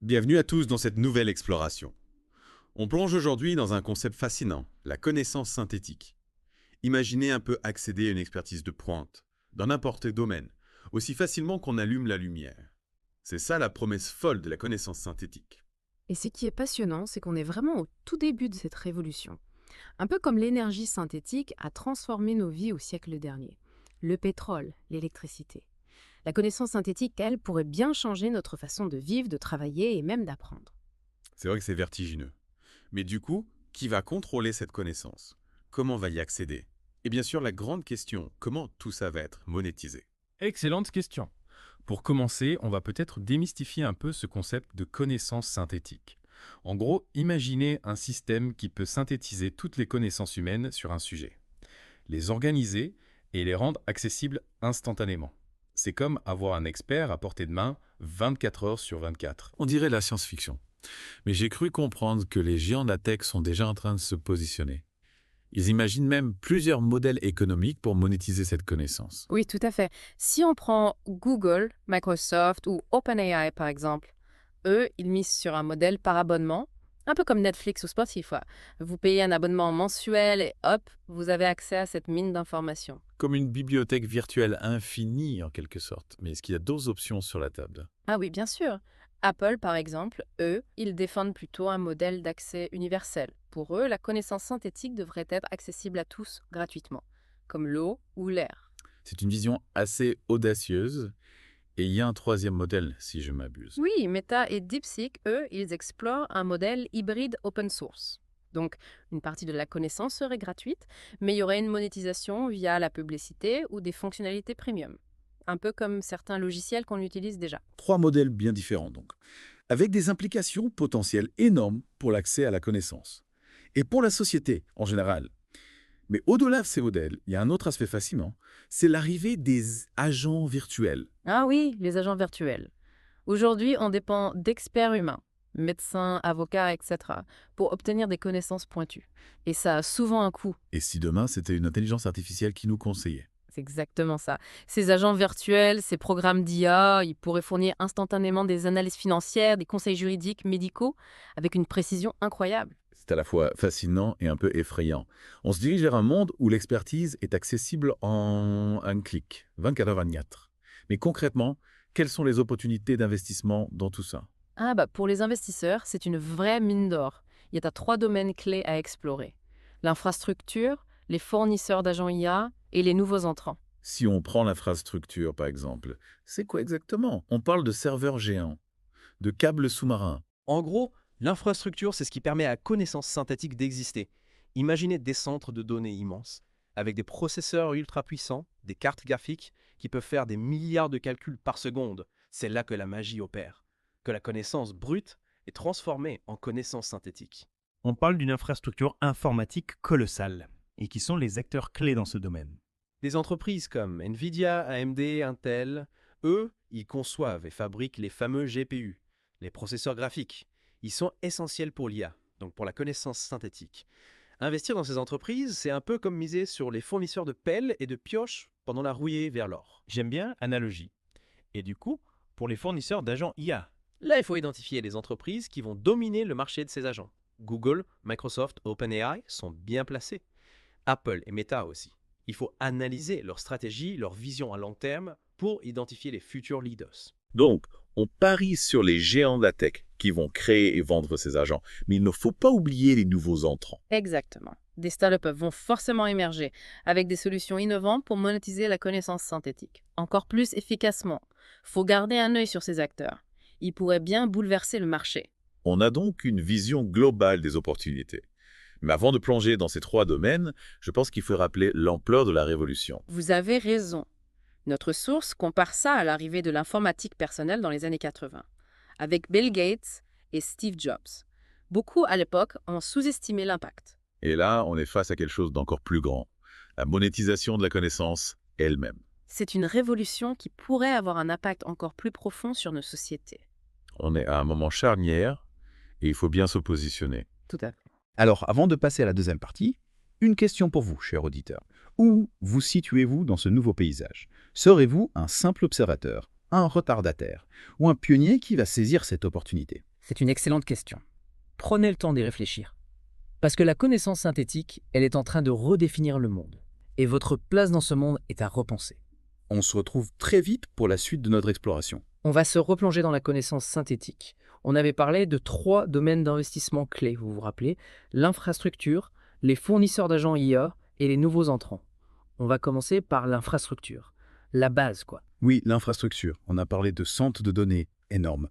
Bienvenue à tous dans cette nouvelle exploration. On plonge aujourd'hui dans un concept fascinant, la connaissance synthétique. Imaginez un peu accéder à une expertise de pointe, dans n'importe quel domaine, aussi facilement qu'on allume la lumière. C'est ça la promesse folle de la connaissance synthétique. Et ce qui est passionnant, c'est qu'on est vraiment au tout début de cette révolution. Un peu comme l'énergie synthétique a transformé nos vies au siècle dernier. Le pétrole, l'électricité. La connaissance synthétique, elle, pourrait bien changer notre façon de vivre, de travailler et même d'apprendre. C'est vrai que c'est vertigineux. Mais du coup, qui va contrôler cette connaissance? Comment va y accéder? Et bien sûr, la grande question, comment tout ça va être monétisé? Excellente question. Pour commencer, on va peut-être démystifier un peu ce concept de connaissance synthétique. En gros, imaginez un système qui peut synthétiser toutes les connaissances humaines sur un sujet, les organiser et les rendre accessibles instantanément. C'est comme avoir un expert à portée de main 24 heures sur 24. On dirait la science-fiction. Mais j'ai cru comprendre que les géants de la tech sont déjà en train de se positionner. Ils imaginent même plusieurs modèles économiques pour monétiser cette connaissance. Oui, tout à fait. Si on prend Google, Microsoft ou OpenAI par exemple, eux, ils misent sur un modèle par abonnement, un peu comme Netflix ou Spotify. Vous payez un abonnement mensuel et hop, vous avez accès à cette mine d'informations. Comme une bibliothèque virtuelle infinie en quelque sorte. Mais est-ce qu'il y a d'autres options sur la table? Ah oui, bien sûr. Apple, par exemple, eux, ils défendent plutôt un modèle d'accès universel. Pour eux, la connaissance synthétique devrait être accessible à tous gratuitement, comme l'eau ou l'air. C'est une vision assez audacieuse. Et il y a un troisième modèle, si je m'abuse. Oui, Meta et DeepSeek, eux, ils explorent un modèle hybride open source. Donc, une partie de la connaissance serait gratuite, mais il y aurait une monétisation via la publicité ou des fonctionnalités premium. Un peu comme certains logiciels qu'on utilise déjà. Trois modèles bien différents donc, avec des implications potentielles énormes pour l'accès à la connaissance. Et pour la société en général. Mais au-delà de ces modèles, il y a un autre aspect fascinant, c'est l'arrivée des agents virtuels. Ah oui, les agents virtuels. Aujourd'hui, on dépend d'experts humains, médecins, avocats, etc., pour obtenir des connaissances pointues. Et ça a souvent un coût. Et si demain, c'était une intelligence artificielle qui nous conseillait? C'est exactement ça. Ces agents virtuels, ces programmes d'IA, ils pourraient fournir instantanément des analyses financières, des conseils juridiques, médicaux, avec une précision incroyable. C'est à la fois fascinant et un peu effrayant. On se dirige vers un monde où l'expertise est accessible en un clic, 24h24. Mais concrètement, quelles sont les opportunités d'investissement dans tout ça? Ah bah pour les investisseurs, c'est une vraie mine d'or. Il y a trois domaines clés à explorer. L'infrastructure, les fournisseurs d'agents IA et les nouveaux entrants. Si on prend l'infrastructure, par exemple, c'est quoi exactement? On parle de serveurs géants, de câbles sous-marins. En gros, l'infrastructure, c'est ce qui permet à la connaissance synthétique d'exister. Imaginez des centres de données immenses, avec des processeurs ultra puissants, des cartes graphiques qui peuvent faire des milliards de calculs par seconde. C'est là que la magie opère, que la connaissance brute est transformée en connaissance synthétique. On parle d'une infrastructure informatique colossale, et qui sont les acteurs clés dans ce domaine. Des entreprises comme Nvidia, AMD, Intel, eux, ils conçoivent et fabriquent les fameux GPU, les processeurs graphiques. Ils sont essentiels pour l'IA, donc pour la connaissance synthétique. Investir dans ces entreprises, c'est un peu comme miser sur les fournisseurs de pelles et de pioches pendant la rouillée vers l'or. J'aime bien l'analogie. Et du coup, pour les fournisseurs d'agents IA, Là, il faut identifier les entreprises qui vont dominer le marché de ces agents. Google, Microsoft, OpenAI sont bien placés. Apple et Meta aussi. Il faut analyser leur stratégie, leur vision à long terme pour identifier les futurs leaders. Donc, on parie sur les géants de la tech qui vont créer et vendre ces agents. Mais il ne faut pas oublier les nouveaux entrants. Exactement. Des startups vont forcément émerger avec des solutions innovantes pour monétiser la connaissance synthétique. Encore plus efficacement. Faut garder un œil sur ces acteurs. Ils pourraient bien bouleverser le marché. On a donc une vision globale des opportunités. Mais avant de plonger dans ces trois domaines, je pense qu'il faut rappeler l'ampleur de la révolution. Vous avez raison. Notre source compare ça à l'arrivée de l'informatique personnelle dans les années 80, avec Bill Gates et Steve Jobs. Beaucoup, à l'époque, ont sous-estimé l'impact. Et là, on est face à quelque chose d'encore plus grand. La monétisation de la connaissance elle-même. C'est une révolution qui pourrait avoir un impact encore plus profond sur nos sociétés. On est à un moment charnière et il faut bien se positionner. Tout à fait. Alors, avant de passer à la deuxième partie, une question pour vous, chers auditeurs. Où vous situez-vous dans ce nouveau paysage? Serez-vous un simple observateur, un retardataire ou un pionnier qui va saisir cette opportunité? C'est une excellente question. Prenez le temps d'y réfléchir. Parce que la connaissance synthétique, elle est en train de redéfinir le monde. Et votre place dans ce monde est à repenser. On se retrouve très vite pour la suite de notre exploration. On va se replonger dans la connaissance synthétique. On avait parlé de 3 domaines d'investissement clés, vous vous rappelez, l'infrastructure, les fournisseurs d'agents IA et les nouveaux entrants. On va commencer par l'infrastructure. La base, quoi. Oui, l'infrastructure. On a parlé de centres de données énormes.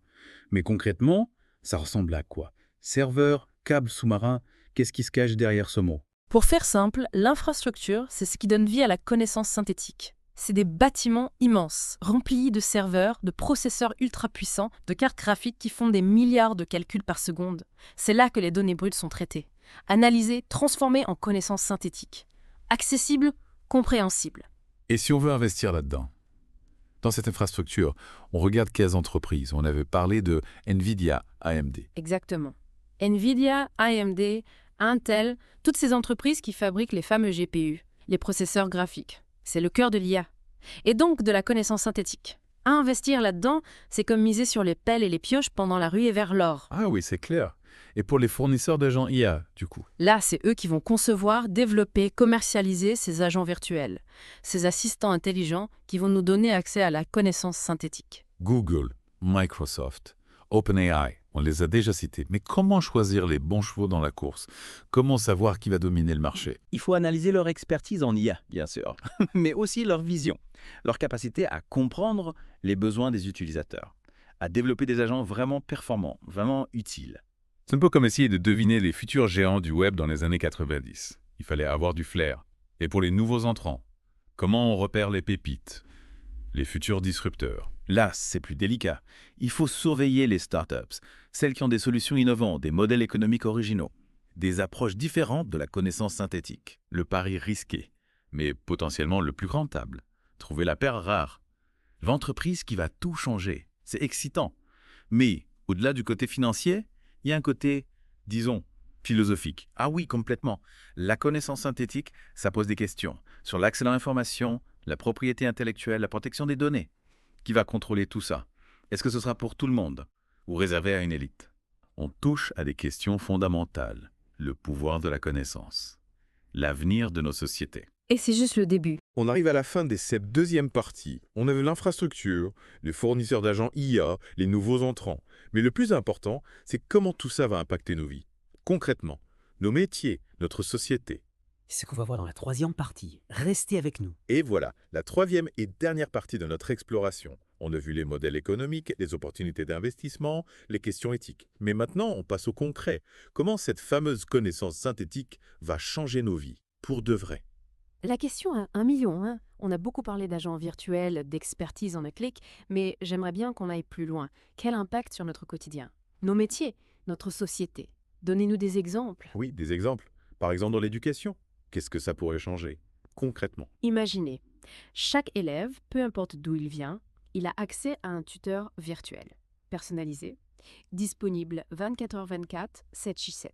Mais concrètement, ça ressemble à quoi? Serveurs, câbles sous-marins, qu'est-ce qui se cache derrière ce mot? Pour faire simple, l'infrastructure, c'est ce qui donne vie à la connaissance synthétique. C'est des bâtiments immenses, remplis de serveurs, de processeurs ultra puissants, de cartes graphiques qui font des milliards de calculs par seconde. C'est là que les données brutes sont traitées, analysées, transformées en connaissances synthétiques. Accessibles, compréhensibles. Et si on veut investir là-dedans? Dans cette infrastructure, on regarde quelles entreprises. On avait parlé de NVIDIA, AMD. Exactement. NVIDIA, AMD, Intel, toutes ces entreprises qui fabriquent les fameux GPU, les processeurs graphiques. C'est le cœur de l'IA. Et donc de la connaissance synthétique. Investir là-dedans, c'est comme miser sur les pelles et les pioches pendant la ruée vers l'or. Ah oui, c'est clair. Et pour les fournisseurs d'agents IA, du coup? Là, c'est eux qui vont concevoir, développer, commercialiser ces agents virtuels, ces assistants intelligents qui vont nous donner accès à la connaissance synthétique. Google, Microsoft, OpenAI, on les a déjà cités. Mais comment choisir les bons chevaux dans la course? Comment savoir qui va dominer le marché? Il faut analyser leur expertise en IA, bien sûr, mais aussi leur vision, leur capacité à comprendre les besoins des utilisateurs, à développer des agents vraiment performants, vraiment utiles. C'est un peu comme essayer de deviner les futurs géants du web dans les années 90. Il fallait avoir du flair. Et pour les nouveaux entrants, comment on repère les pépites, les futurs disrupteurs? Là, c'est plus délicat. Il faut surveiller les startups, celles qui ont des solutions innovantes, des modèles économiques originaux, des approches différentes de la connaissance synthétique. Le pari risqué, mais potentiellement le plus rentable. Trouver la paire rare. L'entreprise qui va tout changer. C'est excitant. Mais au-delà du côté financier, il y a un côté, disons, philosophique. Ah oui, complètement. La connaissance synthétique, ça pose des questions sur l'accès à l'information, la propriété intellectuelle, la protection des données. Qui va contrôler tout ça? Est-ce que ce sera pour tout le monde ou réservé à une élite? On touche à des questions fondamentales. Le pouvoir de la connaissance. L'avenir de nos sociétés. Et c'est juste le début. On arrive à la fin de cette deuxième partie. On a vu l'infrastructure, les fournisseurs d'agents IA, les nouveaux entrants. Mais le plus important, c'est comment tout ça va impacter nos vies. Concrètement, nos métiers, notre société. C'est ce qu'on va voir dans la 3e partie. Restez avec nous. Et voilà, la 3e et dernière partie de notre exploration. On a vu les modèles économiques, les opportunités d'investissement, les questions éthiques. Mais maintenant, on passe au concret. Comment cette fameuse connaissance synthétique va changer nos vies, pour de vrai? La question a 1 million, hein. On a beaucoup parlé d'agents virtuels, d'expertise en un clic, mais j'aimerais bien qu'on aille plus loin. Quel impact sur notre quotidien? Nos métiers, notre société? Donnez-nous des exemples. Oui, des exemples. Par exemple dans l'éducation. Qu'est-ce que ça pourrait changer, concrètement? Imaginez, chaque élève, peu importe d'où il vient, il a accès à un tuteur virtuel, personnalisé, disponible 24h24, 7x7.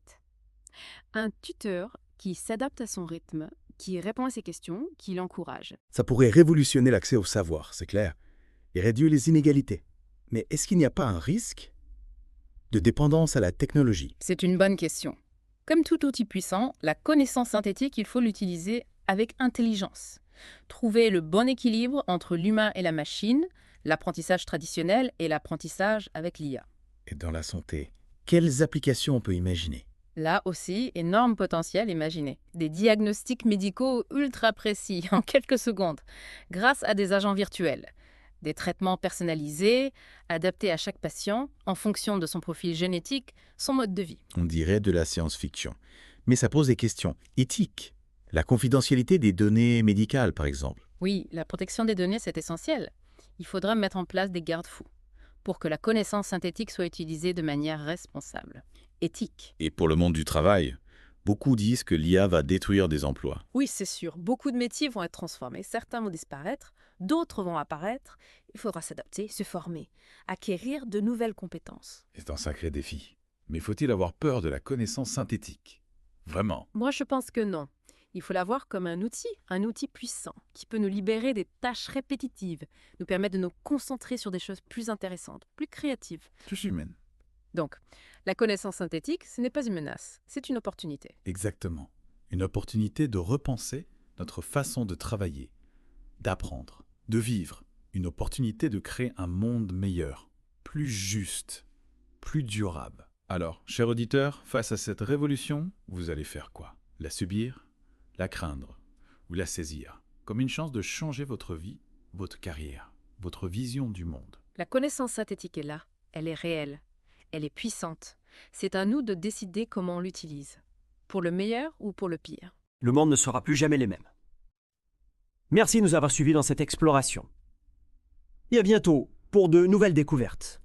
Un tuteur qui s'adapte à son rythme, qui répond à ses questions, qui l'encourage. Ça pourrait révolutionner l'accès au savoir, c'est clair, et réduire les inégalités. Mais est-ce qu'il n'y a pas un risque de dépendance à la technologie? C'est une bonne question. Comme tout outil puissant, la connaissance synthétique, il faut l'utiliser avec intelligence. Trouver le bon équilibre entre l'humain et la machine, l'apprentissage traditionnel et l'apprentissage avec l'IA. Et dans la santé, quelles applications on peut imaginer? Là aussi, énorme potentiel imaginé. Des diagnostics médicaux ultra précis en quelques secondes, grâce à des agents virtuels. Des traitements personnalisés, adaptés à chaque patient, en fonction de son profil génétique, son mode de vie. On dirait de la science-fiction. Mais ça pose des questions éthiques. La confidentialité des données médicales, par exemple. Oui, la protection des données, c'est essentiel. Il faudra mettre en place des garde-fous pour que la connaissance synthétique soit utilisée de manière responsable, éthique. Et pour le monde du travail, beaucoup disent que l'IA va détruire des emplois. Oui, c'est sûr. Beaucoup de métiers vont être transformés. Certains vont disparaître, d'autres vont apparaître. Il faudra s'adapter, se former, acquérir de nouvelles compétences. C'est un sacré défi. Mais faut-il avoir peur de la connaissance synthétique? Vraiment? Moi, je pense que non. Il faut la voir comme un outil puissant, qui peut nous libérer des tâches répétitives, nous permettre de nous concentrer sur des choses plus intéressantes, plus créatives. Plus humaine. Donc, la connaissance synthétique, ce n'est pas une menace, c'est une opportunité. Exactement. Une opportunité de repenser notre façon de travailler, d'apprendre, de vivre. Une opportunité de créer un monde meilleur, plus juste, plus durable. Alors, chers auditeurs, face à cette révolution, vous allez faire quoi? La subir? La craindre? Ou la saisir? Comme une chance de changer votre vie, votre carrière, votre vision du monde. La connaissance synthétique est là, elle est réelle, elle est puissante. C'est à nous de décider comment on l'utilise, pour le meilleur ou pour le pire. Le monde ne sera plus jamais les mêmes. Merci de nous avoir suivis dans cette exploration. Et à bientôt pour de nouvelles découvertes.